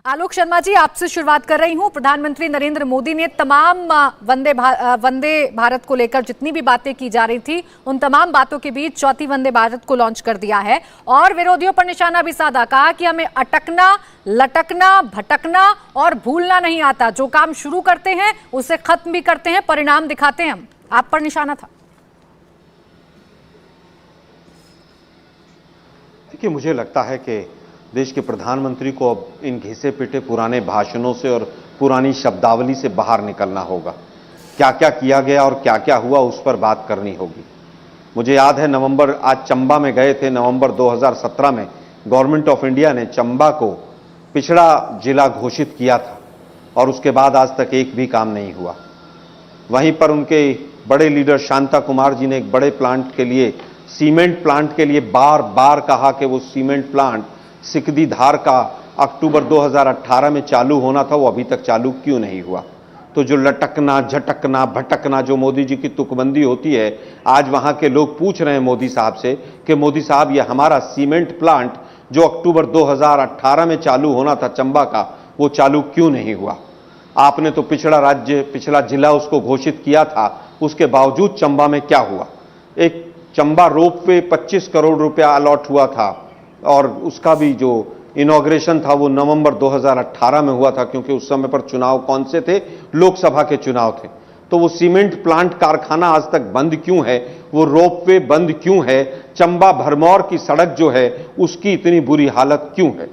आलोक शर्मा जी, आपसे शुरुआत कर रही हूं। प्रधानमंत्री नरेंद्र मोदी ने तमाम वंदे भारत को लेकर जितनी भी बातें की जा रही थी, उन तमाम बातों के बीच चौथी वंदे भारत को लॉन्च कर दिया है और विरोधियों पर निशाना भी साधा। कहा कि हमें अटकना, लटकना, भटकना और भूलना नहीं आता। जो काम शुरू करते हैं उसे खत्म भी करते हैं, परिणाम दिखाते हैं हम। आप पर निशाना था। देखिए, मुझे लगता है कि देश के प्रधानमंत्री को अब इन घिसे पिटे पुराने भाषणों से और पुरानी शब्दावली से बाहर निकलना होगा। क्या क्या किया गया और क्या क्या हुआ, उस पर बात करनी होगी। मुझे याद है आज चंबा में गए थे, नवंबर 2017 में गवर्नमेंट ऑफ इंडिया ने चंबा को पिछड़ा जिला घोषित किया था और उसके बाद आज तक एक भी काम नहीं हुआ। वहीं पर उनके बड़े लीडर शांता कुमार जी ने एक बड़े प्लांट के लिए, सीमेंट प्लांट के लिए बार बार कहा कि वो सीमेंट प्लांट सिकदी धार का अक्टूबर 2018 में चालू होना था, वो अभी तक चालू क्यों नहीं हुआ। तो जो लटकना, झटकना, भटकना जो मोदी जी की तुकबंदी होती है, आज वहां के लोग पूछ रहे हैं मोदी साहब से कि मोदी साहब, ये हमारा सीमेंट प्लांट जो अक्टूबर 2018 में चालू होना था चंबा का, वो चालू क्यों नहीं हुआ। आपने तो पिछला जिला उसको घोषित किया था, उसके बावजूद चंबा में क्या हुआ। एक चंबा रोपवे 25 करोड़ रुपया अलॉट हुआ था और उसका भी जो इनॉग्रेशन था वो नवंबर 2018 में हुआ था, क्योंकि उस समय पर चुनाव कौन से थे, लोकसभा के चुनाव थे। तो वो सीमेंट प्लांट कारखाना आज तक बंद क्यों है, वो रोपवे बंद क्यों है, चंबा भरमौर की सड़क जो है उसकी इतनी बुरी हालत क्यों है।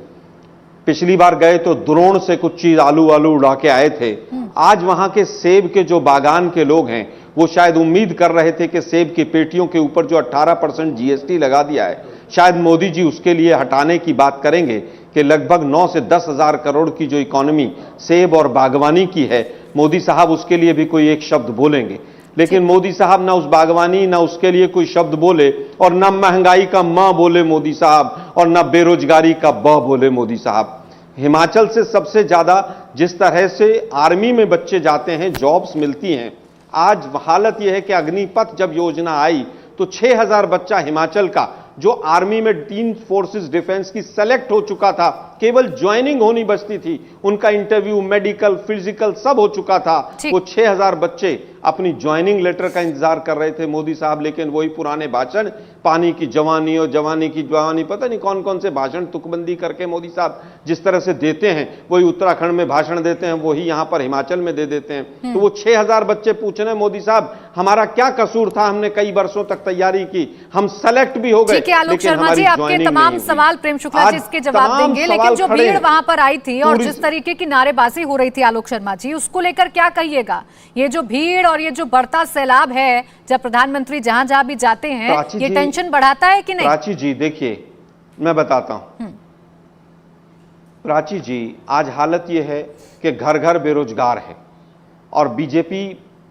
पिछली बार गए तो द्रोण से कुछ चीज आलू उड़ा के आए थे। आज वहां के सेब के जो बागान के लोग हैं वो शायद उम्मीद कर रहे थे कि सेब की पेटियों के ऊपर जो 18% जीएसटी लगा दिया है, शायद मोदी जी उसके लिए हटाने की बात करेंगे कि लगभग 9 से 10 हजार करोड़ की जो इकोनॉमी सेब और बागवानी की है, मोदी साहब उसके लिए भी कोई एक शब्द बोलेंगे। लेकिन मोदी साहब ना उस बागवानी, ना उसके लिए कोई शब्द बोले और ना महंगाई का म बोले मोदी साहब, और ना बेरोजगारी का ब बोले मोदी साहब। हिमाचल से सबसे ज्यादा जिस तरह से आर्मी में बच्चे जाते हैं, जॉब्स मिलती हैं, आज हालत यह है कि अग्निपथ जब योजना आई तो 6000 बच्चा हिमाचल का जो आर्मी में 3 फोर्सेस डिफेंस की सेलेक्ट हो चुका था, केवल ज्वाइनिंग होनी बचती थी, उनका इंटरव्यू, मेडिकल, फिजिकल सब हो चुका था। वो 6000 बच्चे अपनी ज्वाइनिंग लेटर का इंतजार कर रहे थे मोदी साहब। लेकिन वही पुराने भाषण, पानी की जवानी और जवानी की जवानी, पता नहीं कौन कौन से भाषण तुकबंदी करके मोदी साहब जिस तरह से देते हैं, वही उत्तराखंड में भाषण देते हैं, वही यहां पर हिमाचल में दे देते हैं। तो वो 6000 बच्चे पूछ रहे हैं मोदी साहब, हमारा क्या कसूर था, हमने कई वर्षों तक तैयारी की, हम सेलेक्ट भी हो गए। आलोक शर्मा जी, आपके तमाम सवाल प्रेम शुक्ला जी इसके जवाब देंगे, लेकिन जो भीड़ वहां पर आई थी और जिस तरीके की नारेबाजी हो रही थी आलोक शर्मा जी, उसको लेकर क्या कहिएगा। ये जो भीड़ और ये जो बढ़ता सैलाब है, जब प्रधानमंत्री जहां जहां भी जाते हैं, ये टेंशन बढ़ाता है कि नहीं। प्राची जी, देखिए मैं बताता हूं। प्राची जी, आज हालत यह है कि घर घर बेरोजगार है और बीजेपी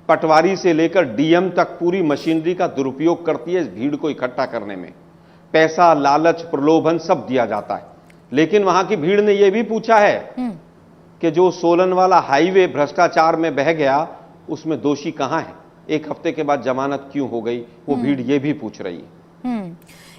पटवारी से लेकर डीएम तक पूरी मशीनरी का दुरुपयोग करती है इस भीड़ को इकट्ठा करने में। पैसा, लालच, प्रलोभन सब दिया जाता है। लेकिन वहां की भीड़ ने यह भी पूछा है कि जो सोलन वाला हाईवे भ्रष्टाचार में बह गया, उसमें दोषी कहां है, एक हफ्ते के बाद जमानत क्यों हो गई, वो भीड़ ये भी पूछ रही है।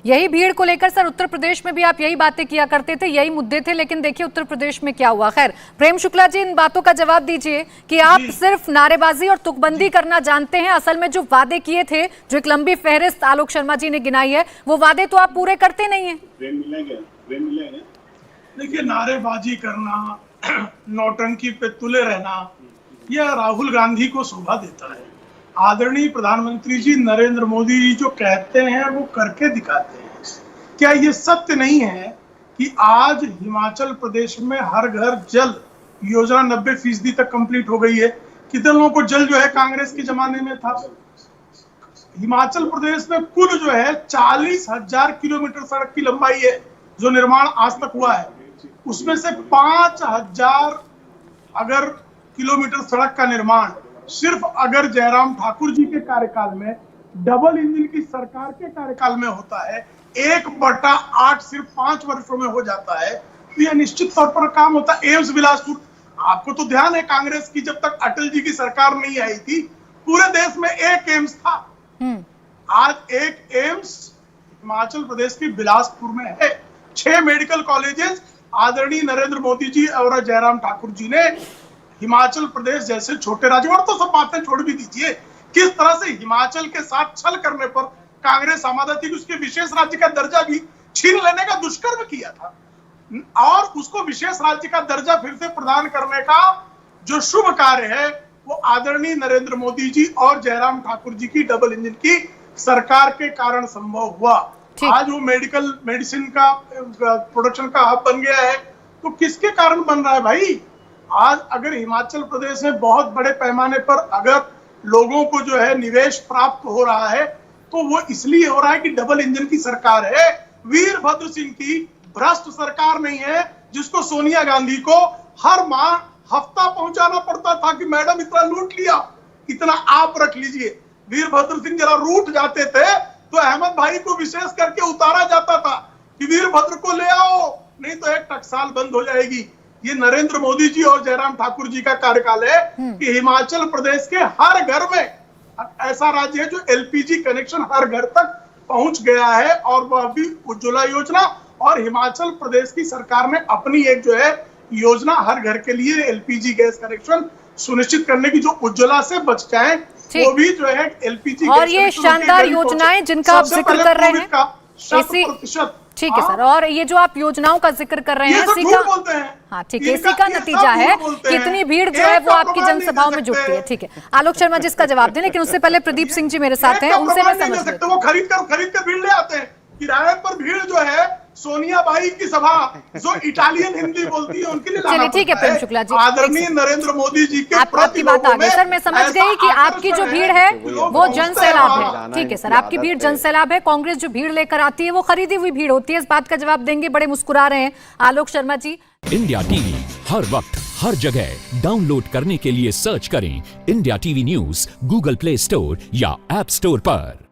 यही भीड़ को लेकर सर उत्तर प्रदेश में भी आप यही बातें किया करते थे, यही मुद्दे थे, लेकिन देखिए उत्तर प्रदेश में क्या हुआ। खैर, प्रेम शुक्ला जी, इन बातों का जवाब दीजिए कि आप सिर्फ नारेबाजी और तुकबंदी करना जानते हैं। असल में जो वादे किए थे, जो एक लंबी फहरिस्त आलोक शर्मा जी ने गिनाई है, वो वादे तो आप पूरे करते नहीं है। देखिए, नारेबाजी करना, नौटंकी पे तुले रहना, यह राहुल गांधी को शोभा देता है। आदरणीय प्रधानमंत्री जी नरेंद्र मोदी जी जो कहते हैं वो करके दिखाते हैं। क्या ये सत्य नहीं है कि आज हिमाचल प्रदेश में हर घर जल योजना 90% तक कंप्लीट हो गई है। कितने लोगों को जल जो है कांग्रेस के जमाने में था। हिमाचल प्रदेश में कुल जो है 40,000 किलोमीटर सड़क की लंबाई है जो निर्माण आज तक हुआ है। उसमें से 5,000 अगर किलोमीटर सड़क का निर्माण सिर्फ अगर जयराम ठाकुर जी के कार्यकाल में, डबल इंजन की सरकार के कार्यकाल में होता है, 1/8 सिर्फ 5 वर्षों में हो जाता है, तो यह निश्चित तौर पर काम होता है। एम्स बिलासपुर, आपको तो ध्यान है कांग्रेस की जब तक अटल जी की सरकार नहीं आई थी, पूरे देश में एक एम्स था। आज एक एम्स हिमाचल प्रदेश की बिलासपुर में है। 6 मेडिकल कॉलेजेस आदरणीय नरेंद्र मोदी जी और जयराम ठाकुर जी ने हिमाचल प्रदेश जैसे छोटे राज्य, और तो सब बातें छोड़ भी दीजिए, किस तरह से हिमाचल के साथ छल करने पर कांग्रेस आम आदमी की उसके विशेष राज्य का दर्जा भी छीन लेने का दुष्कर्म किया था, और उसको विशेष राज्य का दर्जा फिर से प्रदान करने का जो शुभ कार्य है वो आदरणीय नरेंद्र मोदी जी और जयराम ठाकुर जी की डबल इंजन की सरकार के कारण संभव हुआ। आज वो मेडिसिन का प्रोडक्शन का हब बन गया है, तो किसके कारण बन रहा है भाई? आज अगर हिमाचल प्रदेश में बहुत बड़े पैमाने पर अगर लोगों को जो है निवेश प्राप्त हो रहा है, तो वो इसलिए हो रहा है कि डबल इंजन की सरकार है, वीरभद्र सिंह की भ्रष्ट सरकार नहीं है, जिसको सोनिया गांधी को हर माह हफ्ता पहुंचाना पड़ता था कि मैडम इतना लूट लिया, इतना आप रख लीजिए। वीरभद्र सिंह जरा रूठ जाते थे तो अहमद भाई को विशेष करके उतारा जाता था कि वीरभद्र को ले आओ, नहीं तो एक टकसाल बंद हो जाएगी। ये नरेंद्र मोदी जी और जयराम ठाकुर जी का कार्यकाल है कि हिमाचल प्रदेश के हर घर में ऐसा राज्य है जो एलपीजी कनेक्शन हर घर तक पहुंच गया है, और वह भी उज्ज्वला योजना, और हिमाचल प्रदेश की सरकार ने अपनी एक जो है योजना हर घर के लिए एलपीजी गैस कनेक्शन सुनिश्चित करने की, जो उज्ज्वला से बच जाए वो भी जो है एलपीजी। और ये शानदार योजनाएं जिनका आप जिक्र कर रहे हैं, ठीक है सर, और ये जो आप योजनाओं का जिक्र कर रहे हैं, इसी का, हाँ ठीक है, इसी का नतीजा है कि इतनी भीड़ जो है वो आपकी जनसभाओं में जुटती है। ठीक है, आलोक शर्मा जी इसका जवाब दें, लेकिन उससे पहले प्रदीप सिंह जी मेरे साथ हैं, उनसे मैं समझ सकता हूं। वो खरीद कर भीड़ ले आते हैं, किराए पर भीड़ जो है सोनिया बाई की सभा जो इटालियन हिंदी बोलती है उनके लिए। चलिए ठीक है प्रेम शुक्ला जी, आदरणीय नरेंद्र मोदी जी के आपकी बात आ गई सर, मैं समझ गई कि आपकी जो भीड़ है वो जन सैलाब है। ठीक है सर, आपकी भीड़ जन सैलाब है, कांग्रेस जो भीड़ लेकर आती है वो खरीदी हुई भीड़ होती है। इस बात का जवाब देंगे, बड़े मुस्कुरा रहे हैं आलोक शर्मा जी। इंडिया टीवी हर वक्त हर जगह डाउनलोड करने के लिए सर्च करें India TV news Google play store या ऐप स्टोर पर।